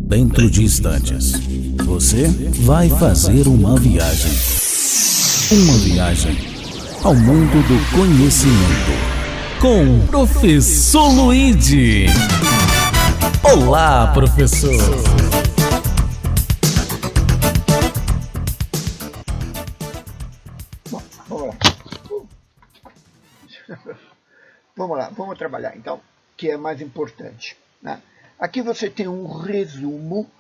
dentro de instantes, você vai fazer uma viagem. Uma viagem ao mundo do conhecimento. Com o Professor Luigi. Olá, professor. Bom, vamos lá. Vamos lá, vamos trabalhar então, que é mais importante, né? Aqui você tem um resumo,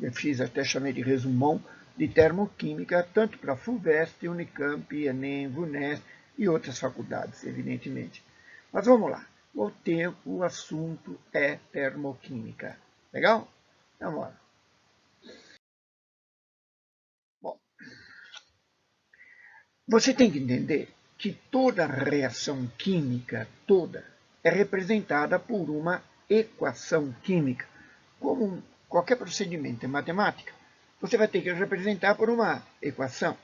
eu fiz até chamei de resumão, de termoquímica, tanto para a FUVEST, Unicamp, Enem, VUNESP e outras faculdades, evidentemente. Mas vamos lá, o assunto é termoquímica. Legal? Então, vamos lá. Bom, você tem que entender que toda reação química, toda, é representada por uma equação química. Como qualquer procedimento em matemática, você vai ter que representar por uma equação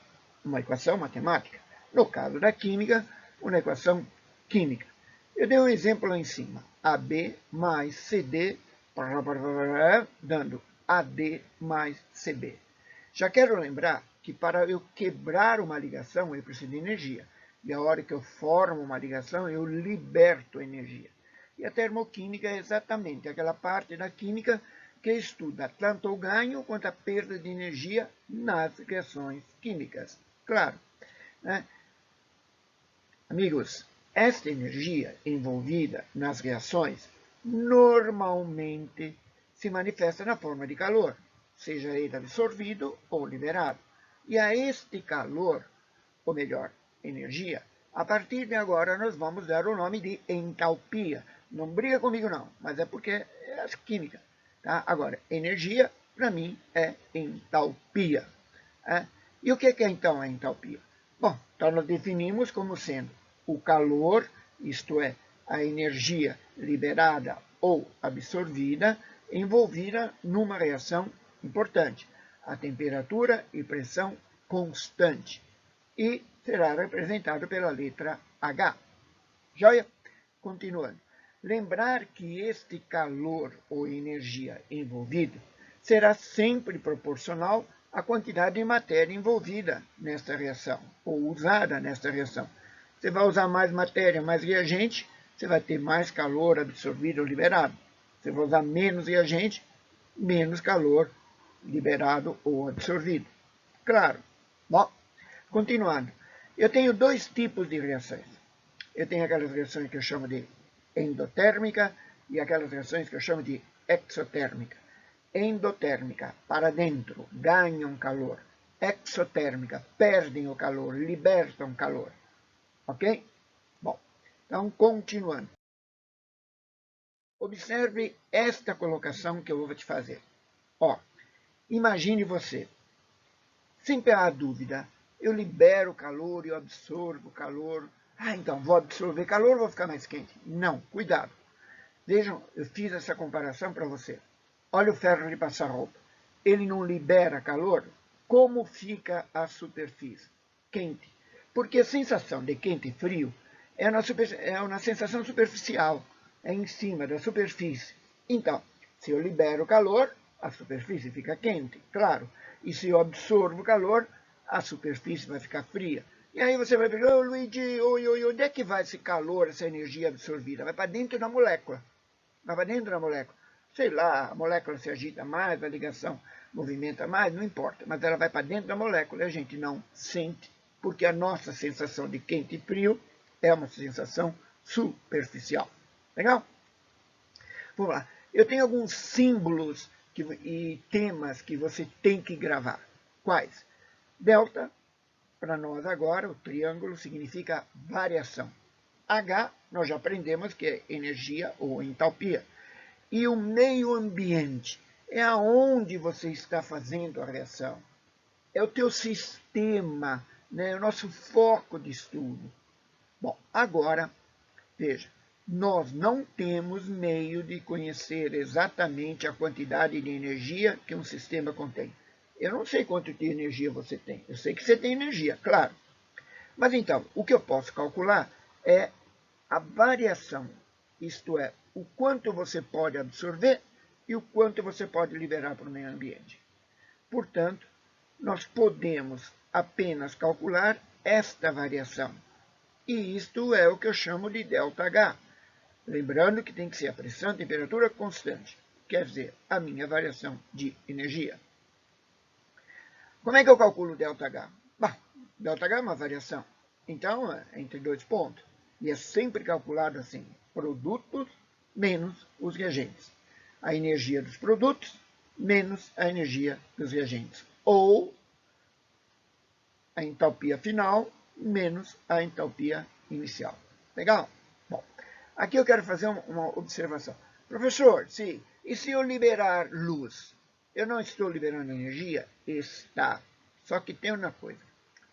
matemática. No caso da química, uma equação química. Eu dei um exemplo lá em cima. AB mais CD, dando AD mais CB. Já quero lembrar que para eu quebrar uma ligação, eu preciso de energia. E a hora que eu formo uma ligação, eu liberto energia. E a termoquímica é exatamente aquela parte da química que estuda tanto o ganho quanto a perda de energia nas reações químicas. Claro, né? Amigos, esta energia envolvida nas reações normalmente se manifesta na forma de calor, seja ele absorvido ou liberado. E a este calor, ou melhor, energia, a partir de agora nós vamos dar o nome de entalpia. Não briga comigo não, mas é porque é a química. Tá? Agora, energia, para mim, é entalpia. E o que é então a entalpia? Bom, então nós definimos como sendo o calor, isto é, a energia liberada ou absorvida, envolvida numa reação importante, a temperatura e pressão constante, e será representado pela letra H. Joia? Continuando. Lembrar que este calor ou energia envolvido será sempre proporcional à quantidade de matéria envolvida nesta reação, ou usada nesta reação. Você vai usar mais matéria, mais reagente, você vai ter mais calor absorvido ou liberado. Você vai usar menos reagente, menos calor liberado ou absorvido. Claro. Bom, continuando. Eu tenho dois tipos de reações. Eu tenho aquelas reações que eu chamo de endotérmica e aquelas reações que eu chamo de exotérmica. Endotérmica, para dentro, ganham calor. Exotérmica, perdem o calor, libertam calor. Ok? Bom, então, continuando. Observe esta colocação que eu vou te fazer. Ó, imagine você. Sempre há dúvida. Eu libero calor, eu absorvo calor. Então, vou absorver calor, vou ficar mais quente. Não, cuidado. Vejam, eu fiz essa comparação para você. Olha o ferro de passar roupa. Ele não libera calor? Como fica a superfície? Quente. Porque a sensação de quente e frio é uma sensação superficial. É em cima da superfície. Então, se eu libero calor, a superfície fica quente, claro. E se eu absorvo calor, a superfície vai ficar fria. E aí você vai perguntar, Luigi, onde é que vai esse calor, essa energia absorvida? Vai para dentro da molécula. Vai para dentro da molécula. Sei lá, a molécula se agita mais, a ligação movimenta mais, não importa. Mas ela vai para dentro da molécula e a gente não sente, porque a nossa sensação de quente e frio é uma sensação superficial. Legal? Vamos lá. Eu tenho alguns símbolos e temas que você tem que gravar. Quais? Delta, para nós agora, o triângulo significa variação. H, nós já aprendemos que é energia ou entalpia. E o meio ambiente é aonde você está fazendo a reação. É o teu sistema, né? O nosso foco de estudo. Bom, agora, veja, nós não temos meio de conhecer exatamente a quantidade de energia que um sistema contém. Eu não sei quanto de energia você tem. Eu sei que você tem energia, claro. Mas então, o que eu posso calcular é a variação, isto é, o quanto você pode absorver e o quanto você pode liberar para o meio ambiente. Portanto, nós podemos apenas calcular esta variação. E isto é o que eu chamo de ΔH. Lembrando que tem que ser a pressão e temperatura constante, quer dizer, a minha variação de energia. Como é que eu calculo ΔH? Bom, ΔH é uma variação, então é entre dois pontos. E é sempre calculado assim, produtos menos os reagentes. A energia dos produtos menos a energia dos reagentes. Ou a entalpia final menos a entalpia inicial. Legal? Bom, aqui eu quero fazer uma observação. Professor, sim, e se eu liberar luz? Eu não estou liberando energia? Está. Só que tem uma coisa.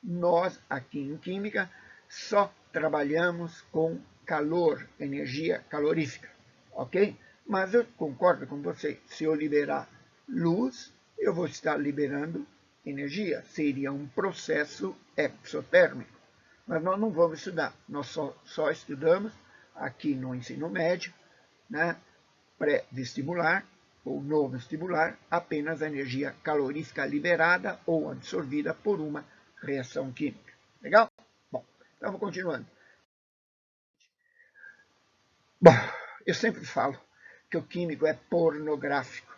Nós, aqui em Química, só trabalhamos com calor, energia calorífica. Ok? Mas eu concordo com você. Se eu liberar luz, eu vou estar liberando energia. Seria um processo exotérmico. Mas nós não vamos estudar. Nós só estudamos aqui no ensino médio, né, pré-vestibular ou no vestibular, apenas a energia calorífica liberada ou absorvida por uma reação química. Legal? Bom, estamos continuando. Bom, eu sempre falo que o químico é pornográfico.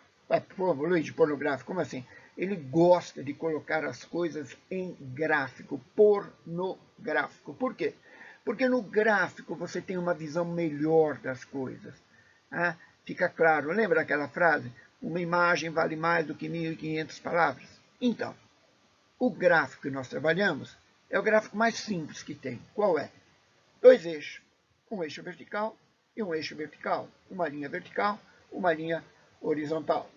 Luiz, pornográfico, como assim? Ele gosta de colocar as coisas em gráfico, pornográfico. Por quê? Porque no gráfico você tem uma visão melhor das coisas. Ah, fica claro, lembra aquela frase? Uma imagem vale mais do que 1.500 palavras. Então, o gráfico que nós trabalhamos é o gráfico mais simples que tem. Qual é? Dois eixos. Um eixo vertical e um eixo vertical. Uma linha vertical, uma linha horizontal.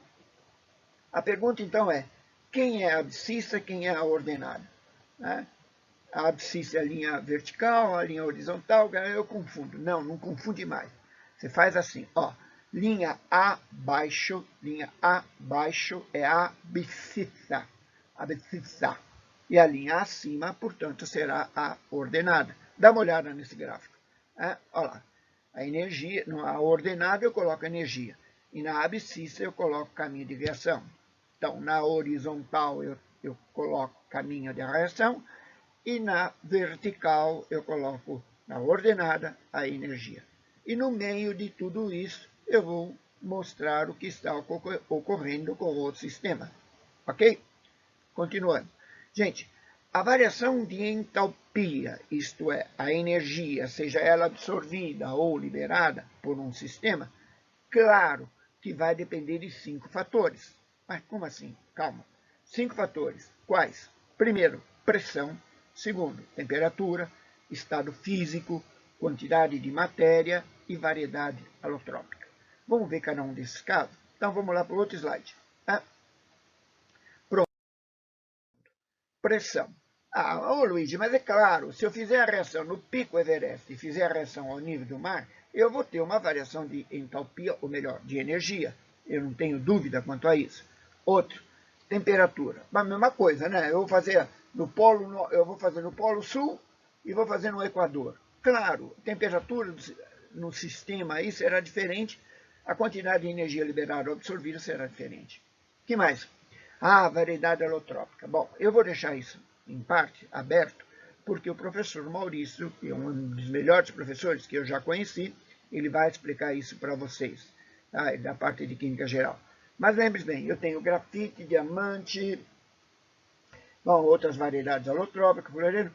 A pergunta, então, é: quem é a abscissa, quem é a ordenada? Né? A abscissa é a linha vertical, a linha horizontal, eu confundo. Não, não confunde mais. Você faz assim, ó, linha abaixo é a abscissa, e a linha acima, portanto, será a ordenada. Dá uma olhada nesse gráfico. Olha lá, a energia, na ordenada eu coloco energia, e na abscissa eu coloco caminho de reação. Então, na horizontal eu coloco caminho de reação, e na vertical eu coloco na ordenada a energia. E no meio de tudo isso eu vou mostrar o que está ocorrendo com o outro sistema. Ok? Continuando. Gente, a variação de entalpia, isto é, a energia, seja ela absorvida ou liberada por um sistema, claro que vai depender de 5 fatores. Mas como assim? Calma. 5 fatores. Quais? Primeiro, pressão. Segundo, temperatura, estado físico, quantidade de matéria e variedade alotrópica. Vamos ver cada um desses casos? Então vamos lá para o outro slide. Pronto. Pressão. Luigi, mas é claro, se eu fizer a reação no Pico Everest e fizer a reação ao nível do mar, eu vou ter uma variação de entalpia, ou melhor, de energia. Eu não tenho dúvida quanto a isso. Outro, temperatura. A mesma coisa, né? Eu vou fazer no Polo Sul e vou fazer no Equador. Claro, a temperatura no sistema aí será diferente, a quantidade de energia liberada ou absorvida será diferente. O que mais? Variedade alotrópica. Bom, eu vou deixar isso, em parte, aberto, porque o professor Maurício, que é um dos melhores professores que eu já conheci, ele vai explicar isso para vocês, tá? Da parte de Química Geral. Mas lembre-se bem, eu tenho grafite, diamante, bom, outras variedades alotrópicas, fluoreno.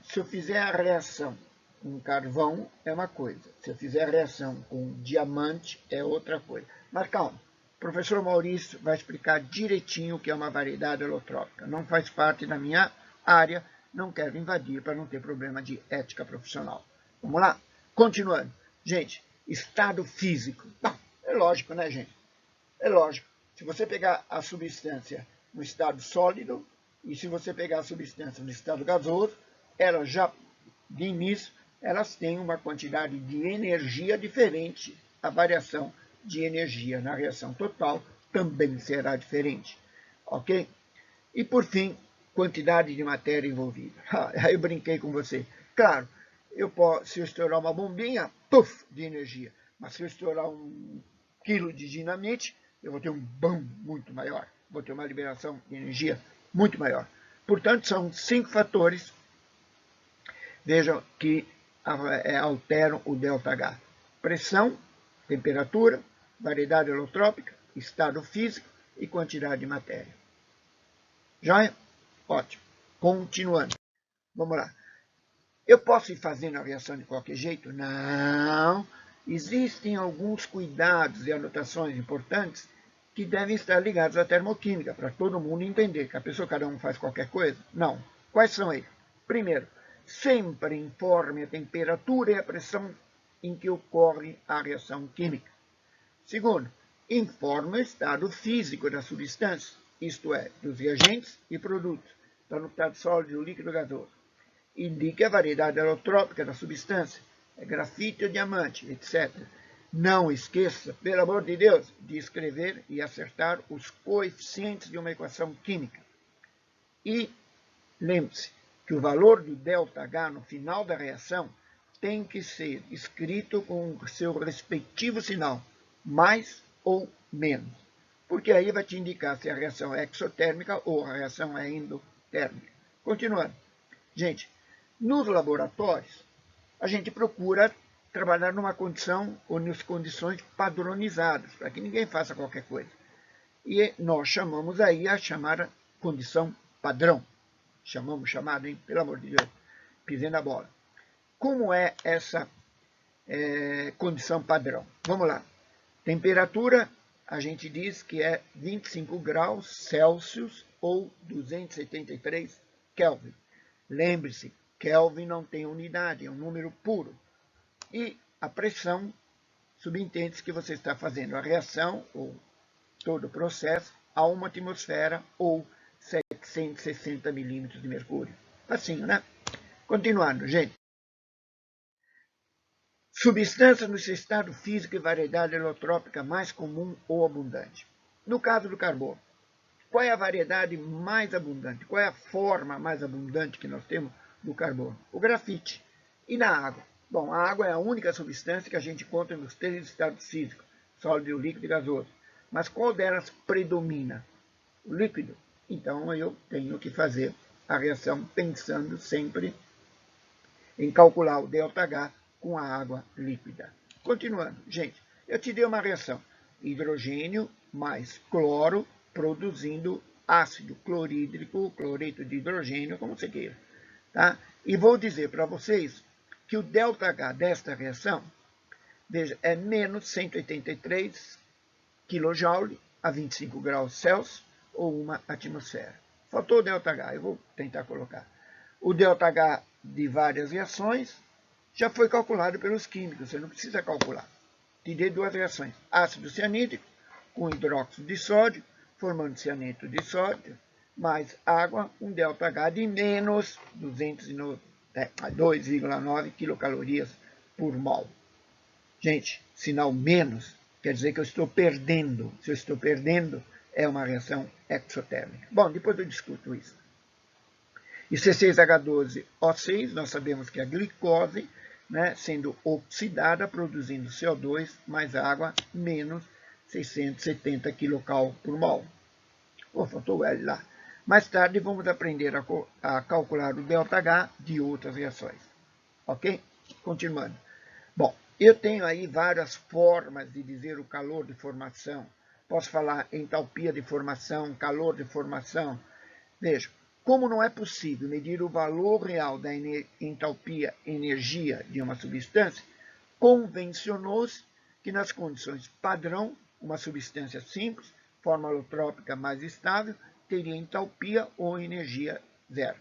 Se eu fizer a reação com carvão, é uma coisa. Se eu fizer a reação com diamante, é outra coisa. Mas calma, o professor Maurício vai explicar direitinho o que é uma variedade alotrópica. Não faz parte da minha área, não quero invadir para não ter problema de ética profissional. Vamos lá? Continuando. Gente, estado físico. Bom, é lógico, né, gente? É lógico. Se você pegar a substância no estado sólido e se você pegar a substância no estado gasoso, elas já, de início, elas têm uma quantidade de energia diferente. A variação de energia na reação total também será diferente. Ok? E, por fim, quantidade de matéria envolvida. Aí eu brinquei com você. Claro, se eu estourar uma bombinha, puff, de energia. Mas se eu estourar um quilo de dinamite, eu vou ter um BAM muito maior, vou ter uma liberação de energia muito maior. Portanto, são 5 fatores, vejam, que alteram o ΔH. Pressão, temperatura, variedade alotrópica, estado físico e quantidade de matéria. Joia? Ótimo. Continuando. Vamos lá. Eu posso ir fazendo a reação de qualquer jeito? Não. Existem alguns cuidados e anotações importantes que devem estar ligados à termoquímica, para todo mundo entender que a pessoa, cada um faz qualquer coisa. Não. Quais são eles? Primeiro, sempre informe a temperatura e a pressão em que ocorre a reação química. Segundo, informe o estado físico da substância, isto é, dos reagentes e produtos, está no estado sólido, líquido, gasoso. Indique a variedade alotrópica da substância, é grafite ou diamante, etc. Não esqueça, pelo amor de Deus, de escrever e acertar os coeficientes de uma equação química. E lembre-se que o valor do ΔH no final da reação tem que ser escrito com o seu respectivo sinal, mais ou menos, porque aí vai te indicar se a reação é exotérmica ou a reação é endotérmica. Continuando. Gente, nos laboratórios, a gente procura trabalhar numa condição ou nas condições padronizadas, para que ninguém faça qualquer coisa. E nós chamamos aí a chamada condição padrão. Chamada, hein? Pelo amor de Deus, pisei na bola. Como é essa condição padrão? Vamos lá. Temperatura, a gente diz que é 25 graus Celsius ou 273 Kelvin. Lembre-se, Kelvin não tem unidade, é um número puro. E a pressão, subentende-se que você está fazendo a reação, ou todo o processo, a 1 atmosfera ou 760 milímetros de mercúrio. Facinho, né? Continuando, gente. Substância no seu estado físico e variedade alotrópica mais comum ou abundante. No caso do carbono, qual é a variedade mais abundante? Qual é a forma mais abundante que nós temos do carbono? O grafite. E na água? Bom, a água é a única substância que a gente encontra nos 3 estados físicos, sólido, líquido e gasoso. Mas qual delas predomina? O líquido. Então eu tenho que fazer a reação pensando sempre em calcular o ΔH com a água líquida. Continuando, gente, eu te dei uma reação. Hidrogênio mais cloro produzindo ácido clorídrico, cloreto de hidrogênio, como você queira. Tá? E vou dizer para vocês que o ΔH desta reação, veja, é menos 183 kJ a 25 graus Celsius ou 1 atmosfera. Faltou o ΔH, eu vou tentar colocar. O ΔH de várias reações já foi calculado pelos químicos, você não precisa calcular. Te dei 2 reações. Ácido cianídrico com hidróxido de sódio, formando cianeto de sódio, mais água, um ΔH de menos 2,9 quilocalorias por mol. Gente, sinal menos quer dizer que eu estou perdendo. Se eu estou perdendo, é uma reação exotérmica. Bom, depois eu discuto isso. E C6H12O6, nós sabemos que é a glicose, né, sendo oxidada, produzindo CO2 mais água, menos 670 kcal por mol. Pô, faltou o L lá. Mais tarde vamos aprender a calcular o ΔH de outras reações. Ok? Continuando. Bom, eu tenho aí várias formas de dizer o calor de formação. Posso falar entalpia de formação, calor de formação. Veja, como não é possível medir o valor real da entalpia, energia de uma substância, convencionou-se que nas condições padrão, uma substância simples, forma alotrópica mais estável, teria entalpia ou energia zero.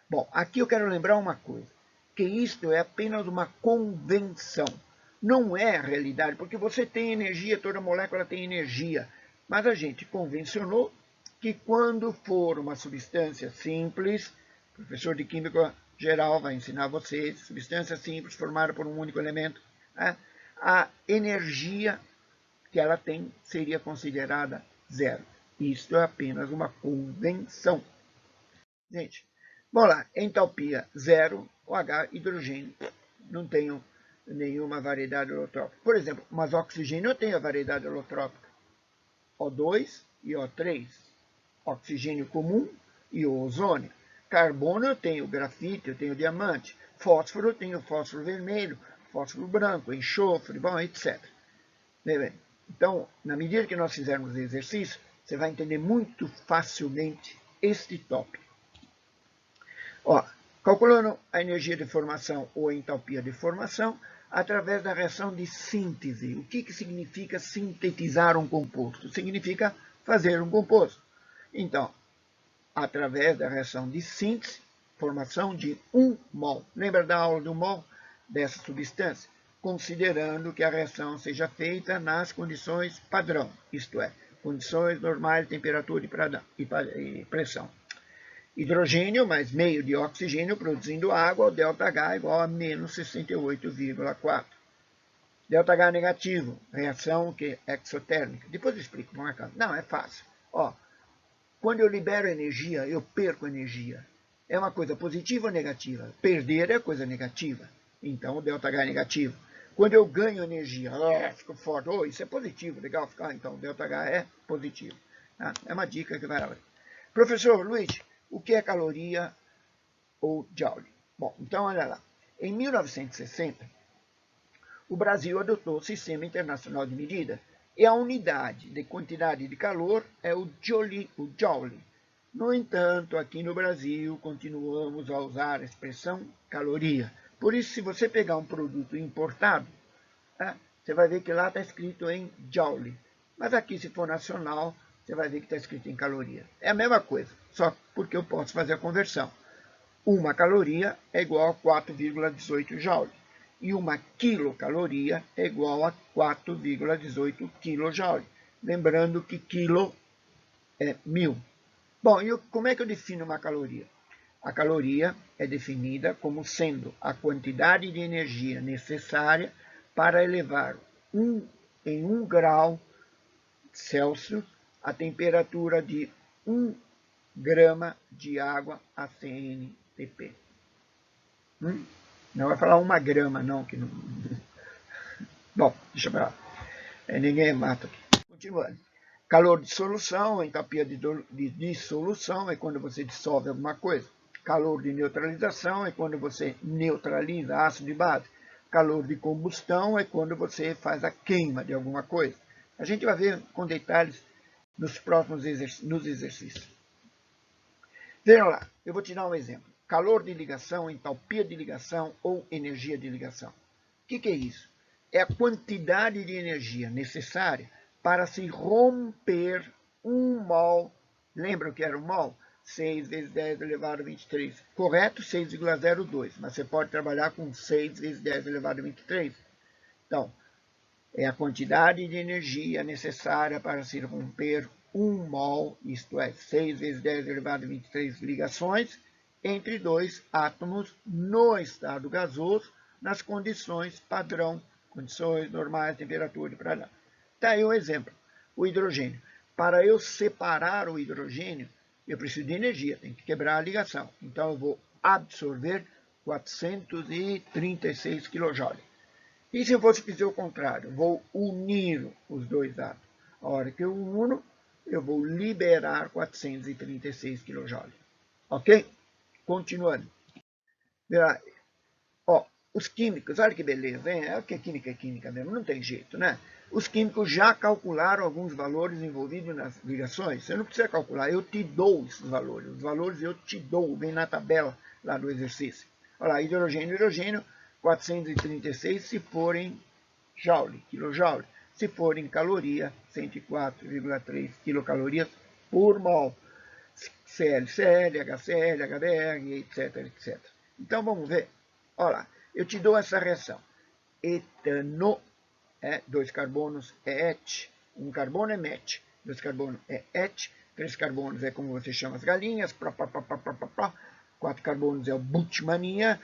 Bom, aqui eu quero lembrar uma coisa, que isto é apenas uma convenção. Não é a realidade, porque você tem energia, toda molécula tem energia, mas a gente convencionou que quando for uma substância simples, o professor de Química Geral vai ensinar vocês, substância simples formada por um único elemento, né, a energia que ela tem seria considerada zero. Isso é apenas uma convenção. Gente, vamos lá, entalpia zero, OH, hidrogênio, não tenho nenhuma variedade holotrópica. Por exemplo, mas oxigênio tem a variedade holotrópica. O2 e O3. Oxigênio comum e o ozônio. Carbono eu tenho grafite, eu tenho diamante. Fósforo eu tenho fósforo vermelho, fósforo branco, enxofre, bom, etc. Bem, então, na medida que nós fizermos o exercício, você vai entender muito facilmente este tópico. Ó, calculando a energia de formação ou a entalpia de formação através da reação de síntese. O que significa sintetizar um composto? Significa fazer um composto. Então, através da reação de síntese, formação de 1 mol. Lembra da aula do mol dessa substância? Considerando que a reação seja feita nas condições padrão, isto é, condições normais de temperatura e pressão. Hidrogênio mais meio de oxigênio produzindo água, o ΔH igual a menos 68,4. ΔH negativo, reação que é exotérmica. Depois eu explico, vamos marcar. Não, é fácil. Ó, quando eu libero energia, eu perco energia. É uma coisa positiva ou negativa? Perder é coisa negativa. Então, o ΔH é negativo. Quando eu ganho energia, fico forte. Oh, isso é positivo, legal ficar. Então, o ΔH é positivo. Tá? É uma dica que vai lá. Professor Luiz, o que é caloria ou joule? Bom, então olha lá. Em 1960, o Brasil adotou o Sistema Internacional de Medida e a unidade de quantidade de calor é o joule. No entanto, aqui no Brasil, continuamos a usar a expressão caloria. Por isso, se você pegar um produto importado, você vai ver que lá está escrito em joule. Mas aqui, se for nacional, você vai ver que está escrito em caloria. É a mesma coisa, só porque eu posso fazer a conversão. Uma caloria é igual a 4,18 joule. E uma quilocaloria é igual a 4,18 kJ. Lembrando que quilo é 1000. Bom, e como é que eu defino uma caloria? A caloria é definida como sendo a quantidade de energia necessária para elevar em 1 grau Celsius a temperatura de 1 grama de água a CNTP. Não vai falar 1 grama, não, que não... Bom, deixa pra lá. Ninguém mata aqui. Continuando. Calor de solução, entalpia de dissolução é quando você dissolve alguma coisa. Calor de neutralização é quando você neutraliza ácido de base. Calor de combustão é quando você faz a queima de alguma coisa. A gente vai ver com detalhes nos próximos exercícios. Veja lá, eu vou te dar um exemplo. Calor de ligação, entalpia de ligação ou energia de ligação. O que é isso? É a quantidade de energia necessária para se romper 1 mol. Lembra o que era 1 mol? 6 vezes 10 elevado a 23. Correto? 6,02. Mas você pode trabalhar com 6 vezes 10 elevado a 23. Então, é a quantidade de energia necessária para se romper 1 mol, isto é, 6 vezes 10 elevado a 23 ligações, entre dois átomos no estado gasoso, nas condições padrão, condições normais, temperatura e para lá. Está aí um exemplo, o hidrogênio. Para eu separar o hidrogênio, eu preciso de energia, tem que quebrar a ligação. Então, eu vou absorver 436 kJ. E se eu fosse fazer o contrário, vou unir os dois átomos. A hora que eu uno, eu vou liberar 436 kJ. Ok? Continuando. Ó, os químicos, olha que beleza, hein? É química mesmo, não tem jeito, né? Os químicos já calcularam alguns valores envolvidos nas ligações. Você não precisa calcular, eu te dou esses valores. Os valores eu te dou, vem na tabela lá do exercício. Olha lá, hidrogênio, 436 se for em joule, quilojoule. Se for em caloria, 104,3 quilocalorias por mol. CL, HCl, HBr, etc, etc. Então, vamos ver. Olha lá, eu te dou essa reação. Etano, 2 carbonos é et, 1 carbono é met, 2 carbonos é et, 3 carbonos é como você chama as galinhas, 4 carbonos é o butmania,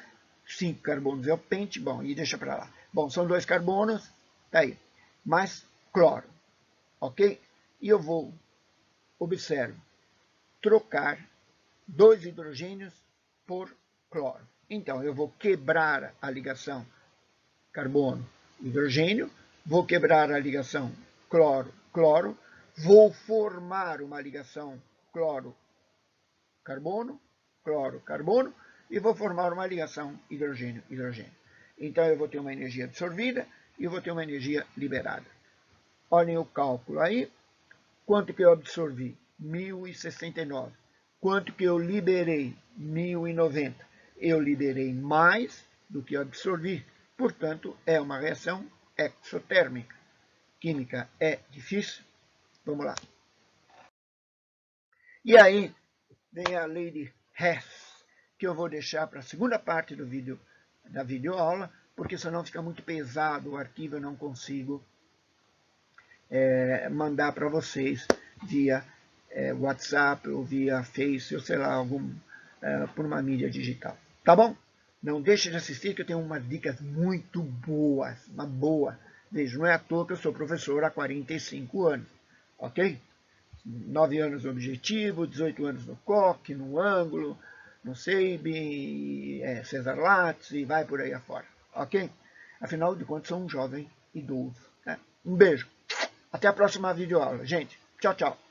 5 carbonos é o pente, bom, e deixa para lá. Bom, são 2 carbonos, tá aí, mais cloro, ok? E eu vou, observe, trocar 2 hidrogênios por cloro. Então, eu vou quebrar a ligação carbono, hidrogênio, vou quebrar a ligação cloro-cloro, vou formar uma ligação cloro-carbono, cloro-carbono, e vou formar uma ligação hidrogênio-hidrogênio. Então eu vou ter uma energia absorvida e eu vou ter uma energia liberada. Olhem o cálculo aí. Quanto que eu absorvi? 1069. Quanto que eu liberei? 1090. Eu liberei mais do que eu absorvi. Portanto, é uma reação exotérmica. Química é difícil? Vamos lá. E aí vem a lei de Hess, que eu vou deixar para a segunda parte do vídeo, da videoaula, porque senão fica muito pesado o arquivo, eu não consigo mandar para vocês via WhatsApp ou via Face, ou sei lá, por uma mídia digital. Tá bom? Não deixe de assistir, que eu tenho umas dicas muito boas, uma boa. Veja, não é à toa que eu sou professor há 45 anos, ok? 9 anos no Objetivo, 18 anos no COC, no Ângulo, no SEIB, Cesar Lattes e vai por aí afora, ok? Afinal de contas, sou um jovem idoso. Né? Um beijo. Até a próxima videoaula, gente. Tchau, tchau.